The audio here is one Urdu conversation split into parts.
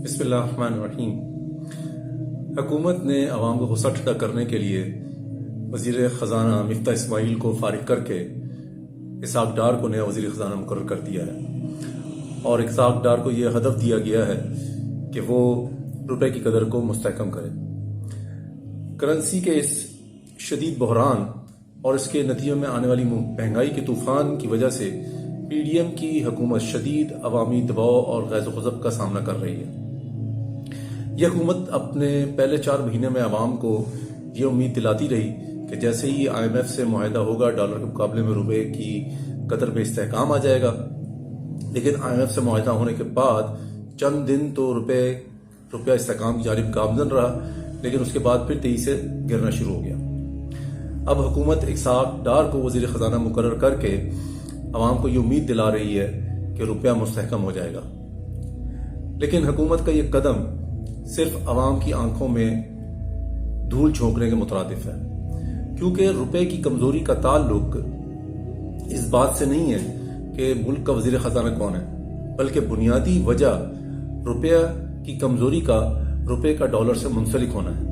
بسم اللہ الرحمن الرحیم۔ حکومت نے عوام کو غصہ ٹھنڈا کرنے کے لیے وزیر خزانہ مفتاح اسماعیل کو فارغ کر کے اسحاق ڈار کو نیا وزیر خزانہ مقرر کر دیا ہے، اور اسحاق ڈار کو یہ ہدف دیا گیا ہے کہ وہ روپے کی قدر کو مستحکم کرے۔ کرنسی کے اس شدید بحران اور اس کے نتیجے میں آنے والی مہنگائی کے طوفان کی وجہ سے پی ڈی ایم کی حکومت شدید عوامی دباؤ اور غیظ و غضب کا سامنا کر رہی ہے۔ یہ حکومت اپنے پہلے 4 مہینے میں عوام کو یہ امید دلاتی رہی کہ جیسے ہی آئی ایم ایف سے معاہدہ ہوگا ڈالر کے مقابلے میں روپے کی قدر میں استحکام آ جائے گا، لیکن آئی ایم ایف سے معاہدہ ہونے کے بعد چند دن تو روپیہ استحکام کی جانب گامزن رہا، لیکن اس کے بعد پھر تیزی سے گرنا شروع ہو گیا۔ اب حکومت اسحاق ڈار کو وزیر خزانہ مقرر کر کے عوام کو یہ امید دلا رہی ہے کہ روپیہ مستحکم ہو جائے گا، لیکن حکومت کا یہ قدم صرف عوام کی آنکھوں میں دھول جھونکنے کے مترادف ہے، کیونکہ روپے کی کمزوری کا تعلق اس بات سے نہیں ہے کہ ملک کا وزیر خزانہ کون ہے، بلکہ بنیادی وجہ روپیہ کی کمزوری کا روپے کا ڈالر سے منسلک ہونا ہے،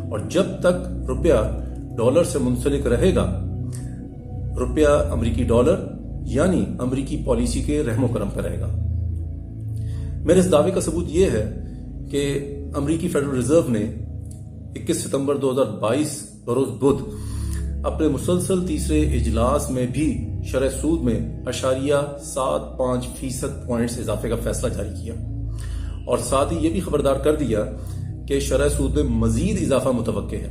اور جب تک روپیہ ڈالر سے منسلک رہے گا، روپیہ امریکی ڈالر یعنی امریکی پالیسی کے رحم و کرم پر رہے گا۔ میرے اس دعوے کا ثبوت یہ ہے کہ امریکی فیڈرل ریزرو نے 21 ستمبر 2022 بروز بدھ اپنے مسلسل تیسرے اجلاس میں بھی شرح سود میں 0.75% پوائنٹس اضافے کا فیصلہ جاری کیا، اور ساتھ ہی یہ بھی خبردار کر دیا کہ شرح سود میں مزید اضافہ متوقع ہے۔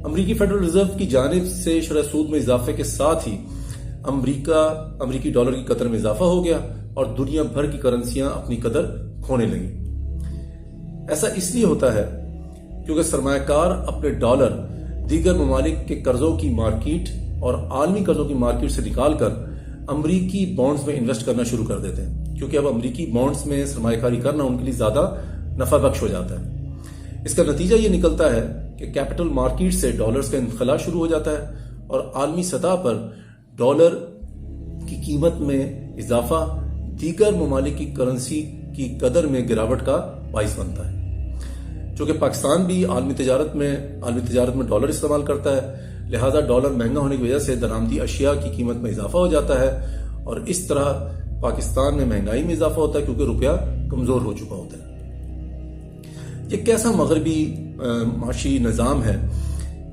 امریکی فیڈرل ریزرو کی جانب سے شرح سود میں اضافے کے ساتھ ہی امریکی ڈالر کی قدر میں اضافہ ہو گیا، اور دنیا بھر کی کرنسیاں اپنی قدر کھونے لگیں۔ ایسا اس لیے ہوتا ہے کیونکہ سرمایہ کار اپنے ڈالر دیگر ممالک کے قرضوں کی مارکیٹ اور عالمی قرضوں کی مارکیٹ سے نکال کر امریکی بانڈز میں انویسٹ کرنا شروع کر دیتے ہیں، کیونکہ اب امریکی بانڈز میں سرمایہ کاری کرنا ان کے لیے زیادہ نفع بخش ہو جاتا ہے۔ اس کا نتیجہ یہ نکلتا ہے کہ کیپٹل مارکیٹ سے ڈالرز کا انخلا شروع ہو جاتا ہے، اور عالمی سطح پر ڈالر کی قیمت میں اضافہ دیگر ممالک کی کرنسی کی قدر میں گراوٹ کا باعث بنتا ہے۔ چونکہ پاکستان بھی عالمی تجارت میں ڈالر استعمال کرتا ہے، لہذا ڈالر مہنگا ہونے کی وجہ سے درآمدی اشیاء کی قیمت میں اضافہ ہو جاتا ہے، اور اس طرح پاکستان میں مہنگائی میں اضافہ ہوتا ہے کیونکہ روپیہ کمزور ہو چکا ہوتا ہے۔ یہ کیسا مغربی معاشی نظام ہے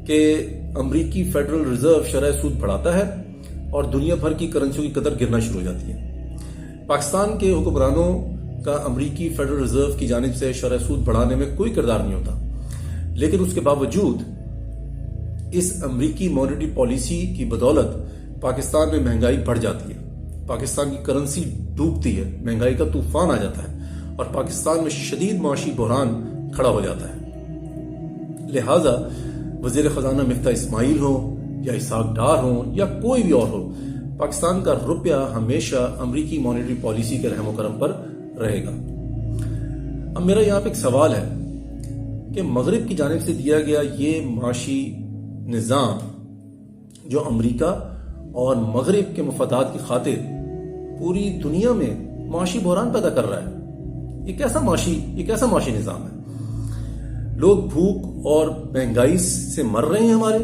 کہ امریکی فیڈرل ریزرو شرح سود بڑھاتا ہے اور دنیا بھر کی کرنسیوں کی قدر گرنا شروع ہو جاتی ہے۔ پاکستان کے حکمرانوں کا امریکی فیڈرل ریزرو کی جانب سے شرح سود بڑھانے میں کوئی کردار نہیں ہوتا، لیکن اس کے باوجود اس امریکی مانیٹری پالیسی کی بدولت پاکستان میں مہنگائی بڑھ جاتی ہے، پاکستان کی کرنسی ڈوبتی ہے، مہنگائی کا طوفان آ جاتا ہے، اور پاکستان میں شدید معاشی بحران کھڑا ہو جاتا ہے۔ لہذا وزیر خزانہ مفتاح اسماعیل ہو یا اسحاق ڈار ہو یا کوئی بھی اور ہو، پاکستان کا روپیہ ہمیشہ امریکی مانیٹری پالیسی کے رحم و کرم پر رہے گا۔ اب میرا یہاں پہ ایک سوال ہے کہ مغرب کی جانب سے دیا گیا یہ معاشی نظام جو امریکہ اور مغرب کے مفادات کی خاطر پوری دنیا میں معاشی بحران پیدا کر رہا ہے، یہ کیسا معاشی نظام ہے؟ لوگ بھوک اور مہنگائی سے مر رہے ہیں ہمارے،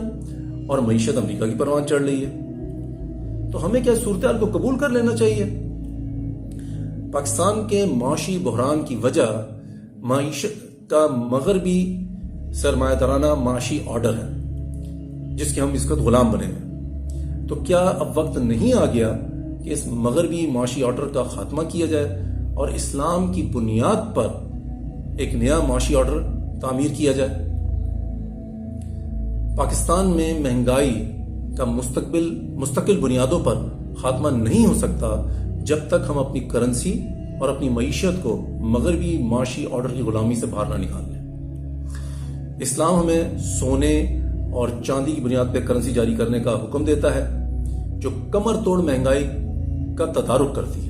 اور معیشت امریکہ کی پروان چڑھ رہی ہے، تو ہمیں کیا صورتحال کو قبول کر لینا چاہیے؟ پاکستان کے معاشی بحران کی وجہ معیشت کا مغربی سرمایہ دارانہ معاشی آرڈر ہے، جس کے ہم اس وقت غلام بنے ہیں۔ تو کیا اب وقت نہیں آ گیا کہ اس مغربی معاشی آرڈر کا خاتمہ کیا جائے اور اسلام کی بنیاد پر ایک نیا معاشی آرڈر تعمیر کیا جائے؟ پاکستان میں مہنگائی کا مستقل بنیادوں پر خاتمہ نہیں ہو سکتا جب تک ہم اپنی کرنسی اور اپنی معیشت کو مغربی معاشی آرڈر کی غلامی سے باہر نہ نکال لیں۔ اسلام ہمیں سونے اور چاندی کی بنیاد پہ کرنسی جاری کرنے کا حکم دیتا ہے، جو کمر توڑ مہنگائی کا تدارک کرتی ہے۔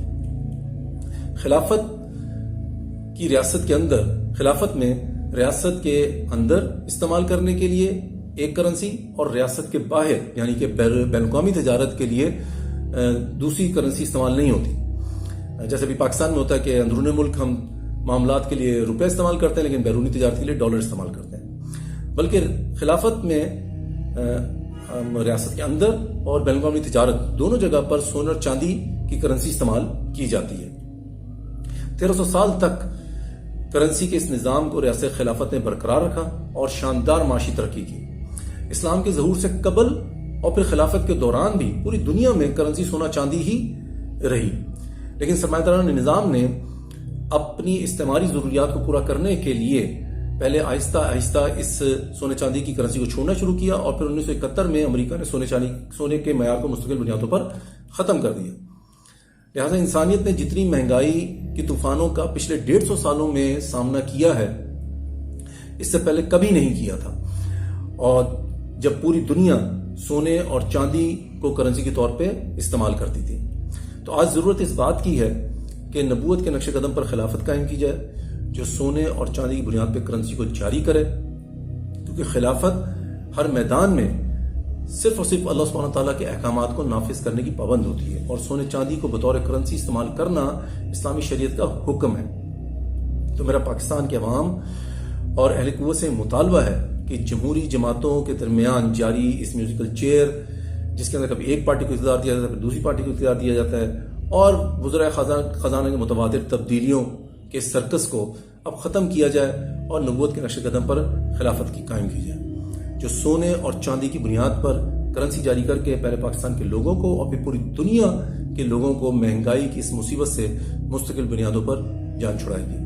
خلافت میں ریاست کے اندر استعمال کرنے کے لیے ایک کرنسی اور ریاست کے باہر یعنی کہ بین الاقوامی تجارت کے لیے دوسری کرنسی استعمال نہیں ہوتی۔ جیسے بھی پاکستان میں ہوتا ہے کہ اندرون ملک ہم معاملات کے لیے روپے استعمال کرتے ہیں لیکن بیرونی تجارت کے لیے ڈالر استعمال کرتے ہیں، بلکہ خلافت میں ریاست کے اندر اور بین الاقوامی تجارت دونوں جگہ پر سونے اور چاندی کی کرنسی استعمال کی جاتی ہے۔ 1300 سال تک کرنسی کے اس نظام کو ریاست خلافت نے برقرار رکھا اور شاندار معاشی ترقی کی۔ اسلام کے ظہور سے قبل اور پھر خلافت کے دوران بھی پوری دنیا میں کرنسی سونا چاندی ہی رہی، لیکن سرمایہ دارانہ نظام نے اپنی استعماری ضروریات کو پورا کرنے کے لیے پہلے آہستہ آہستہ اس سونے چاندی کی کرنسی کو چھوڑنا شروع کیا اور پھر 1971 میں امریکہ نے سونے کے معیار کو مستقل بنیادوں پر ختم کر دیا۔ لہٰذا انسانیت نے جتنی مہنگائی کی طوفانوں کا پچھلے 150 سالوں میں سامنا کیا ہے اس سے پہلے کبھی نہیں کیا تھا، اور جب پوری دنیا سونے اور چاندی کو کرنسی کے طور پہ استعمال کرتی تھی، تو آج ضرورت اس بات کی ہے کہ نبوت کے نقش قدم پر خلافت قائم کی جائے جو سونے اور چاندی کی بنیاد پہ کرنسی کو جاری کرے، کیونکہ خلافت ہر میدان میں صرف اور صرف اللہ سبحانہ تعالیٰ کے احکامات کو نافذ کرنے کی پابند ہوتی ہے، اور سونے چاندی کو بطور کرنسی استعمال کرنا اسلامی شریعت کا حکم ہے۔ تو میرا پاکستان کے عوام اور اہل قوت سے مطالبہ ہے کہ جمہوری جماعتوں کے درمیان جاری اس میوزیکل چیئر، جس کے اندر کبھی ایک پارٹی کو اقتدار دیا جاتا ہے، پھر دوسری پارٹی کو اقتدار دیا جاتا ہے، اور وزرائے خزانہ کے متبادل تبدیلیوں کے سرکس کو اب ختم کیا جائے اور نبوت کے نقش قدم پر خلافت کی قائم کی جائے جو سونے اور چاندی کی بنیاد پر کرنسی جاری کر کے پہلے پاکستان کے لوگوں کو اور پھر پوری دنیا کے لوگوں کو مہنگائی کی اس مصیبت سے مستقل بنیادوں پر جان چھڑائے گی۔